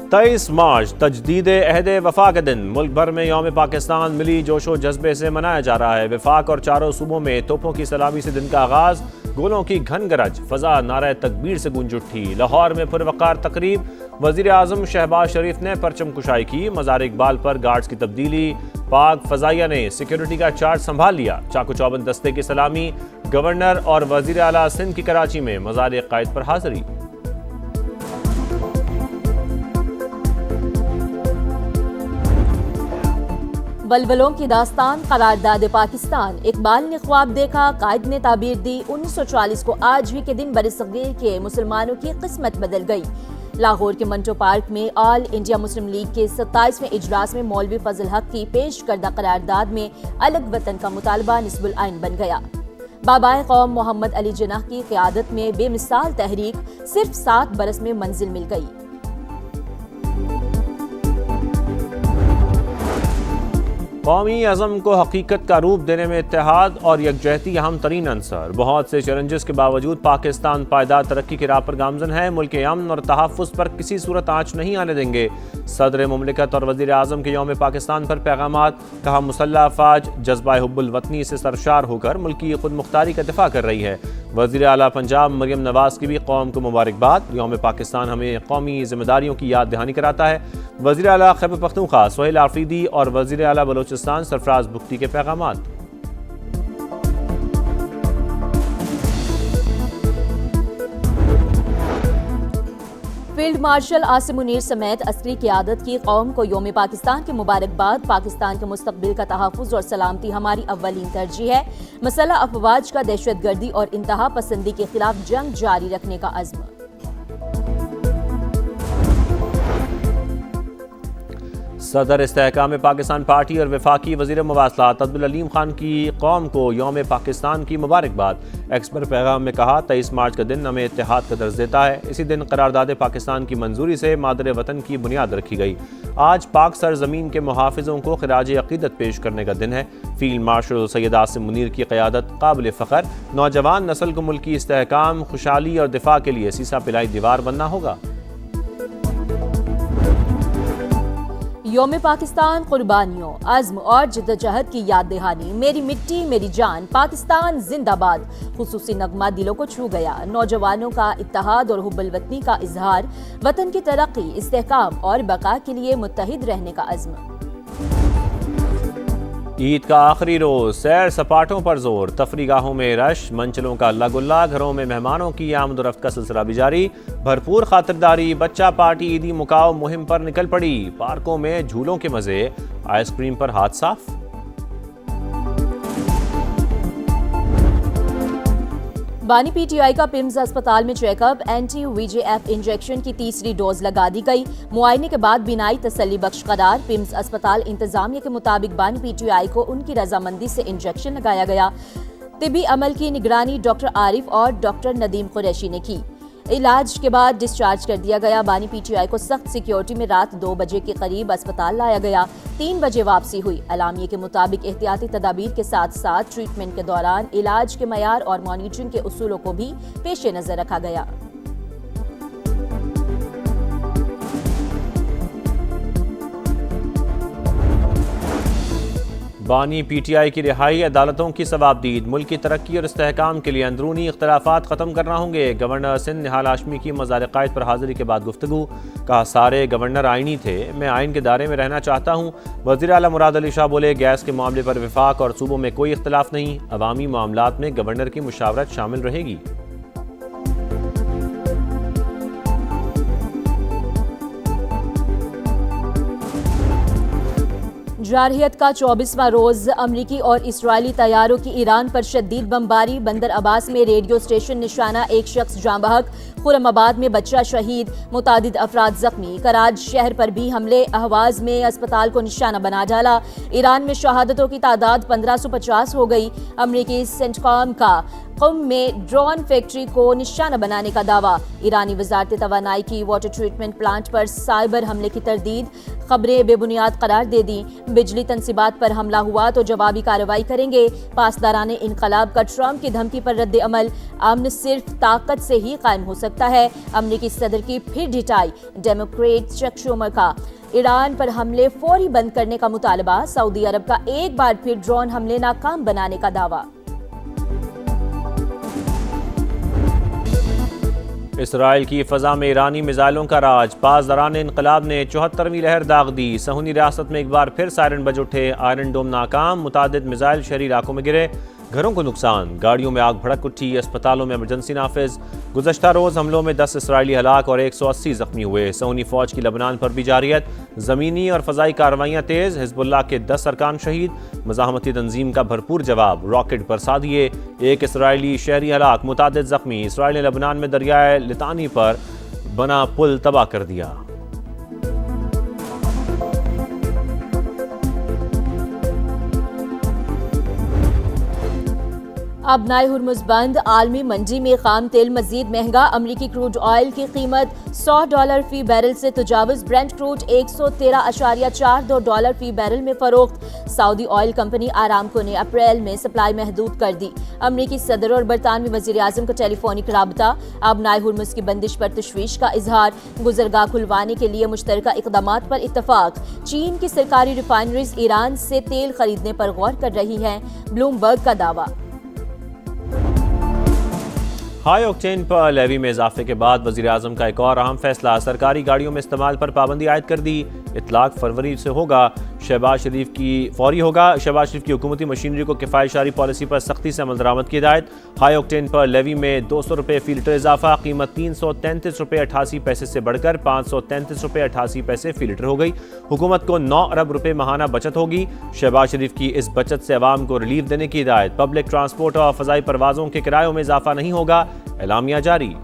23 मार्च तजदीद अहद वफा के दिन मुल्क भर में यौम पाकिस्तान मिली जोशो जज्बे से मनाया जा रहा है। वफाक और चारों सूबों में तोपों की सलामी से दिन का आगाज, गोलों की घन गरज, फजा नारे तकबीर से गूंज उठी। लाहौर में पुरवकार तकरीब, वजीर आजम शहबाज शरीफ ने परचम कुशाई की। मज़ार इकबाल पर गार्ड्स की तब्दीली, पाक फजाइया ने सिक्योरिटी का चार्ज संभाल लिया। चाकू चौबंद दस्ते की सलामी, गवर्नर और वजीर आला सिंध की कराची में मज़ार कायद पर हाजिरी। बलबलों की दास्तान करारदाद पाकिस्तान। इकबाल ने ख्वाब देखा, कायद ने ताबीर दी। 1940 को आज ही के दिन बरसगीर के मुसलमानों की किस्मत बदल गई। लाहौर के मंटो पार्क में ऑल इंडिया मुस्लिम लीग के 27वें इजलास में मौलवी फजल हक की पेश करदा करारदाद में अलग वतन का मुतालबा निस्बुल आइन बन गया। बाबाए कौम मोहम्मद अली जिन्नाह की क़यादत में बेमिसाल तहरीक सिर्फ 7 बरस में मंजिल मिल गई। कौमी अज़म को हकीकत का रूप देने में इत्तेहाद और यकजहती अहम तरीन अंसर। बहुत से चैलेंजेस के बावजूद पाकिस्तान पायदार तरक्की की राह पर गामजन है। मुल्क के अमन और तहफ़्फ़ुज़ पर किसी सूरत आँच नहीं आने देंगे। सदर मुमलिकत और वज़ीर आज़म के यौम पाकिस्तान पर पैगामात। कहा, मुसल्लह अफ़वाज जज्बा हुब्बुल वतनी से सरशार होकर मुल्क की खुद मुख्तारी का दिफा कर रही है। वज़ीर आला पंजाब मरियम नवाज़ की भी कौम को मुबारकबाद। यौम पाकिस्तान हमें कौमी जिम्मेदारियों की याद दहानी कराता है। वज़ीर आला खैबर पख्तूनख्वा सोहेल आफरीदी और वज़ीर आला बलोचिस्तान सरफराज बुख्ती के पैगामात। फील्ड मार्शल आसिम मुनीर समेत अस्करी क़यादत की कौम को यौम पाकिस्तान की मुबारकबाद। पाकिस्तान के मुस्तक़बिल का तहफ़्फ़ुज़ और सलामती हमारी अव्वलीन तरजीह है। मसला अफ़वाज का दहशतगर्दी और इंतहा पसंदी के खिलाफ जंग जारी रखने का अज़्म। सदर इस्तेहकाम पाकिस्तान पार्टी और वफाकी वज़ीर मवासलात अब्दुल अलीम खान की कौम को यौम पाकिस्तान की मुबारकबाद। एक्स पर पैगाम में कहा, 23 मार्च का दिन हमें इत्तेहाद का दर्ज देता है। इसी दिन करारदाद पाकिस्तान की मंजूरी से मादर वतन की बुनियाद रखी गई। आज पाक सरजमीन के मुहाफ़िज़ों को खिराज अक़ीदत पेश करने का दिन है। फील्ड मार्शल सैयद आसिम मुनीर की क़यादत काबिल फ़ख्र। नौजवान नस्ल को मुल्क की इस्तेहकाम, खुशहाली और दिफा के लिए सीसा पिलाई दीवार बनना होगा। यौम पाकिस्तान कुर्बानियों, अज़्म और जद्दोजहद की याद दहानी। मेरी मिट्टी मेरी जान, पाकिस्तान जिंदाबाद। खुसूसी नगमा दिलों को छू गया। नौजवानों का इत्तेहाद और हुब्बुल वतनी का इजहार, वतन की तरक्की, इस्तेहकाम और बका के लिए मुत्तहिद रहने का अज़्म। ईद का आखिरी रोज, सैर सपाटों पर जोर, तफरीगाहों में रश, मंचलों का अल्लाह, घरों में मेहमानों की आमद-ओ-रफ्त का सिलसिला भी जारी। भरपूर खातिरदारी, बच्चा पार्टी ईदी मुकाव मुहिम पर निकल पड़ी। पार्कों में झूलों के मजे, आइसक्रीम पर हाथ साफ। बानी पीटीआई का पिम्स अस्पताल में चेकअप। एंटी वीजेएफ इंजेक्शन की तीसरी डोज लगा दी गई। मुआयने के बाद बीनाई तसल्ली बख्श करार। पिम्स अस्पताल इंतजामिया के मुताबिक बानी पीटीआई को उनकी रजामंदी से इंजेक्शन लगाया गया। तिबी अमल की निगरानी डॉक्टर आरिफ और डॉक्टर नदीम कुरैशी ने की। इलाज के बाद डिस्चार्ज कर दिया गया। बानी पीटीआई को सख्त सिक्योरिटी में रात 2 बजे के करीब अस्पताल लाया गया। 3 बजे वापसी हुई। अलामिये के मुताबिक एहतियाती तदाबीर के साथ साथ ट्रीटमेंट के दौरान इलाज के मयार और मॉनिटरिंग के उसूलों को भी पेश नजर रखा गया। बानी पीटीआई की रिहाई अदालतों की सवाबदीद। मुल्क की तरक्की और इस्तेहकाम के लिए अंदरूनी इख्तलाफात ख़त्म करना होंगे। गवर्नर सिंध निहाल हाशमी की मज़ार कायद पर हाजिरी के बाद गुफ्तगू। कहा, सारे गवर्नर आइनी थे, मैं आइन के दायरे में रहना चाहता हूँ। वज़ीर आला मुराद अली शाह बोले, गैस के मामले पर वफाक और सूबों में कोई इख्तलाफ नहीं। अवामी मामलात में गवर्नर की मुशावरत शामिल रहेगी। जारहियत का 24वां रोज अमरीकी और इसराइली तैयारों की ईरान पर शदीद बमबारी। बंदर अब्बास में रेडियो स्टेशन निशाना, एक शख्स जाँ बहक। खुरमाबाद में बच्चा शहीद, मुतादिद अफराद जख्मी। कराज शहर पर भी हमले, अहवाज में अस्पताल को निशाना बना डाला। ईरान में शहादतों की तादाद 1550 हो गई। अमरीकी सेंटकॉम का क़ुम में ड्रोन फैक्ट्री को निशाना बनाने का दावा। ईरानी वजारत तवानाई की वाटर ट्रीटमेंट प्लांट पर साइबर हमले की तरदीद। खबरें बेबुनियाद करार दे दी। बिजली तंसीबात पर हमला हुआ तो जवाबी कार्रवाई करेंगे। पासदाराने इनकलाब का ट्रंप की धमकी पर रद्द अमल। अमन सिर्फ ताकत से ही कायम हो सकता है। अमरीकी सदर की फिर ढिठाई। डेमोक्रेट चक शूमर का ईरान पर हमले फौरी बंद करने का मुतालबा। सऊदी अरब का एक बार फिर ड्रोन हमले नाकाम बनाने का दावा। इसराइल की फ़ज़ा में ईरानी मिसाइलों का राज। पासदारान इनकलाब ने 74वीं लहर दाग दी। सहूनी रियासत में एक बार फिर सायरन बज उठे। आयरन डोम नाकाम। मुतादिद मिसाइल शहरी इलाकों में गिरे। घरों को नुकसान। गाड़ियों में आग भड़क उठी। अस्पतालों में इमरजेंसी नाफिज। गुज़श्ता रोज़ हमलों में 10 इसराइली हलाक और 180 जख्मी हुए। सहूनी फ़ौज की लबनान पर भी जारियत। ज़मीनी और फ़ज़ाई कार्रवाइयाँ तेज़। हिज़्बुल्लाह के 10 अरकान शहीद। मज़ाहमती तंजीम का भरपूर जवाब। रॉकेट बरसा दिए। एक इसराइली शहरी हलाक। मुतादिद जख्मी। इसराइल ने लबनान में दरियाए लितानी पर बना पुल तबाह कर दिया। अब नए हुर्मुज़ बंद। आलमी मंडी में खाम तेल मजीद महंगा। अमरीकी क्रूड ऑयल की कीमत $100 फी बैरल से तजावुज़। ब्रेंट क्रूड $113.42 फी बैरल में फरोख्त। सऊदी ऑयल कंपनी आरामको ने अप्रैल में सप्लाई महदूद कर दी। अमरीकी सदर और बरतानवी वज़ीर आज़म का टेलीफोनिक राबता। अब नए हुर्मुज़ की बंदिश पर तशवीश का इजहार। गुजरगाह खुलवाने के लिए मुश्तरका इक़दामात पर इत्तफाक। चीन की सरकारी रिफाइनरीज ईरान से तेल खरीदने पर गौर कर रही हैं। ब्लूमबर्ग का दावा। हाई ऑक्टेन पर लेवी में इजाफे के बाद वज़ीर आज़म का एक और अहम फैसला। सरकारी गाड़ियों में इस्तेमाल पर पाबंदी आयद कर दी। इतलाक फरवरी से होगा। शहबाज शरीफ की हुकूमती मशीनरी को किफ़ायतशारी पॉलिसी पर सख्ती से अमल दरामद की हिदायत। हाई ऑक्टेन पर लेवी में ₹200 फी लीटर इजाफा। कीमत ₹333.88 से बढ़कर ₹533.88 फी लीटर हो गई। हुकूमत को ₹9 अरब माहाना बचत होगी। शहबाज शरीफ की इस बचत से अवाम को रिलीफ देने की हिदायत। पब्लिक ट्रांसपोर्ट और फ़ज़ाई परवाज़ों के किरायों में इजाफा नहीं होगा। एलामिया जारी।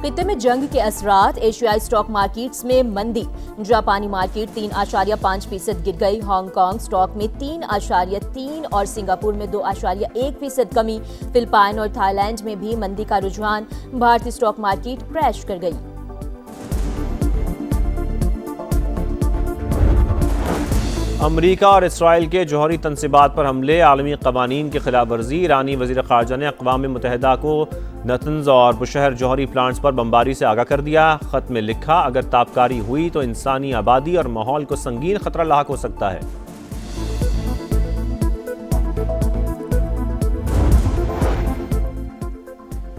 खित्ते में जंग के असरात। एशियाई स्टॉक मार्केट्स में मंदी। जापानी मार्केट 3.5% गिर गई। हांगकांग स्टॉक में 3.3 और सिंगापुर में 2.1% कमी। फिलिपाइन और थाईलैंड में भी मंदी का रुझान। भारतीय स्टॉक मार्केट क्रैश कर गई। अमरीका और इसराइल के जौहरी तनसीबात पर हमले। आलमी कवानीन की खिलाफ वर्जी। ईरानी वज़ीर ख़ारजा ने अक़वाम मुत्तहिदा को नतंज़ और बुशहर जौहरी प्लांट्स पर बमबारी से आगाह कर दिया। ख़त में लिखा, अगर ताबकारी हुई तो इंसानी आबादी और माहौल को संगीन खतरा लाहक हो सकता है।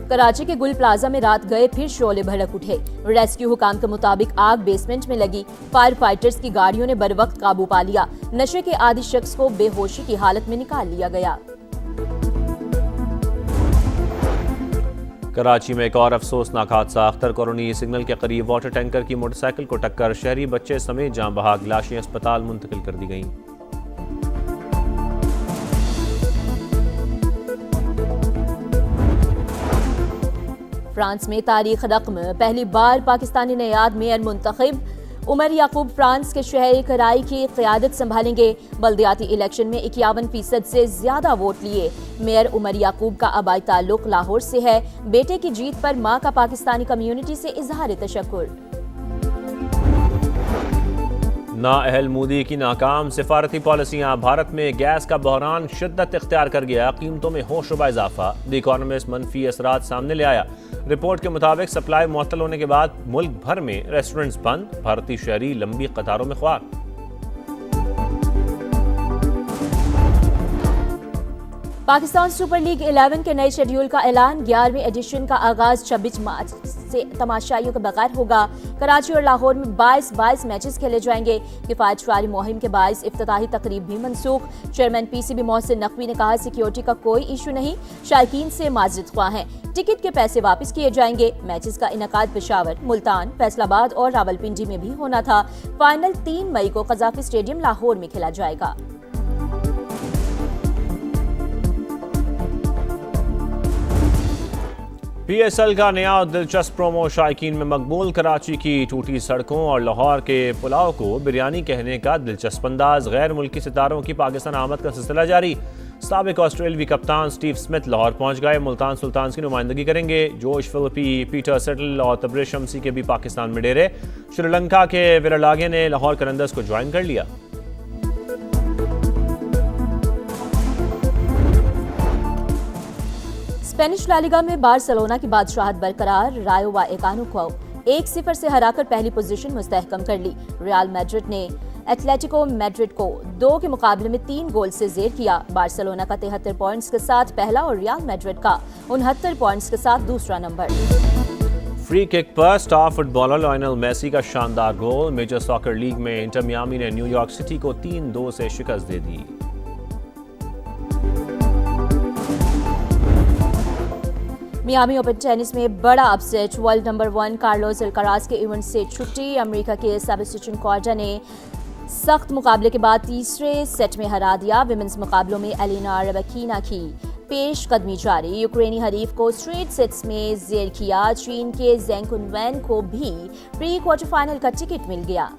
कराची के गुल प्लाजा में रात गए फिर शोले भड़क उठे। रेस्क्यू हुकाम के मुताबिक आग बेसमेंट में लगी। फायर फाइटर्स की गाड़ियों ने बर वक्त काबू पा लिया। नशे के आदि शख्स को बेहोशी की हालत में निकाल लिया गया। कराची में एक और अफसोसनाक हादसा। अख्तर कॉलोनी सिग्नल के करीब वाटर टैंकर की मोटरसाइकिल को टक्कर। शहरी बच्चे समेत जान बहक। लाशें अस्पताल मुंतकिल कर दी गईं। फ्रांस में तारीख रकम। पहली बार पाकिस्तानी नयाद मेयर मुंतखब। उमर याकूब फ्रांस के शहर कराई की क़यादत संभालेंगे। बल्दियाती इलेक्शन में 51% से ज्यादा वोट लिए। मेयर उमर याकूब का आबाई ताल्लुक लाहौर से है। बेटे की जीत पर मां का पाकिस्तानी कम्युनिटी से इजहार तशक्कुर। नाअहल मोदी की नाकाम सिफारती पॉलिसियां। भारत में गैस का बहरान शिद्दत इख्तियार कर गया। कीमतों में होशरुबा इजाफा। द इकोनॉमिस्ट मनफी असरात सामने ले आया। रिपोर्ट के मुताबिक सप्लाई मुअत्तल होने के बाद मुल्क भर में रेस्टोरेंट्स बंद। भारतीय शहरी लंबी कतारों में ख्वार। पाकिस्तान सुपर लीग 11 के नए शेड्यूल का ऐलान। 11वें एडिशन का आगाज 26 मार्च से तमाशाइयों के बगैर होगा। कराची और लाहौर में 22 मैचेस खेले जाएंगे। किफायतशारी मुहिम के बायस इफ्तिताही तकरीब भी मनसूख। चेयरमैन पीसीबी मोहसिन नकवी ने कहा, सिक्योरिटी का कोई इशू नहीं, शायकीन से माजरत ख्वाह हैं। टिकट के पैसे वापस किए जाएंगे। मैचेस का इनकाद पेशावर, मुल्तान, फैसलाबाद और रावलपिंडी में भी होना था। फाइनल 3 मई को कज़ाफ़ी स्टेडियम लाहौर में खेला जाएगा। PSL का नया और दिलचस्प प्रोमो शायकीन में मकबूल। कराची की टूटी सड़कों और लाहौर के पुलाव को बिरयानी कहने का दिलचस्प अंदाज। गैर मुल्की सितारों की पाकिस्तान आमद का सिलसिला जारी। साबिक ऑस्ट्रेलवी कप्तान स्टीव स्मिथ लाहौर पहुंच गए। मुल्तान सुल्तान्स की नुमाइंदगी करेंगे। जोश फिलिपी, पीटर सेटल और तबरेज शमसी के भी पाकिस्तान में डेरे। श्रीलंका के विरलागे ने लाहौर करंदर्स को ज्वाइन कर लिया। स्पेनिश ला लीगा में बार्सिलोना की बादशाहत बरकरार। रायो वाएकानो को 1-0 से हराकर पहली पोजीशन मुस्तहकम कर ली। रियल मैड्रिड ने एटलेटिको मैड्रिड को 2 के मुकाबले में 3 गोल से जेर किया। बार्सिलोना का 73 पॉइंट्स के साथ पहला और रियल मैड्रिड का 69 पॉइंट्स के साथ दूसरा नंबर। फ्री किक पर स्टार फुटबॉलर लायनल मेसी का शानदार गोल। मेजर सॉकर लीग में इंटर मियामी ने न्यूयॉर्क सिटी को 3-2 से शिकस्त दे दी। मियामी ओपन टेनिस में बड़ा upset. World number 1 Carlos Alcaraz के इवेंट से छुट्टी। अमेरिका के सेबेस्टियन कॉर्डा ने सख्त मुकाबले के बाद तीसरे सेट में हरा दिया। विमेंस मुकाबलों में एलिना रबकीना की पेश कदमी जारी। यूक्रेनी हरीफ को स्ट्रेट सेट्स में जेर किया। चीन के जेंग कुनवैन को भी प्री क्वार्टर फाइनल का टिकट मिल गया।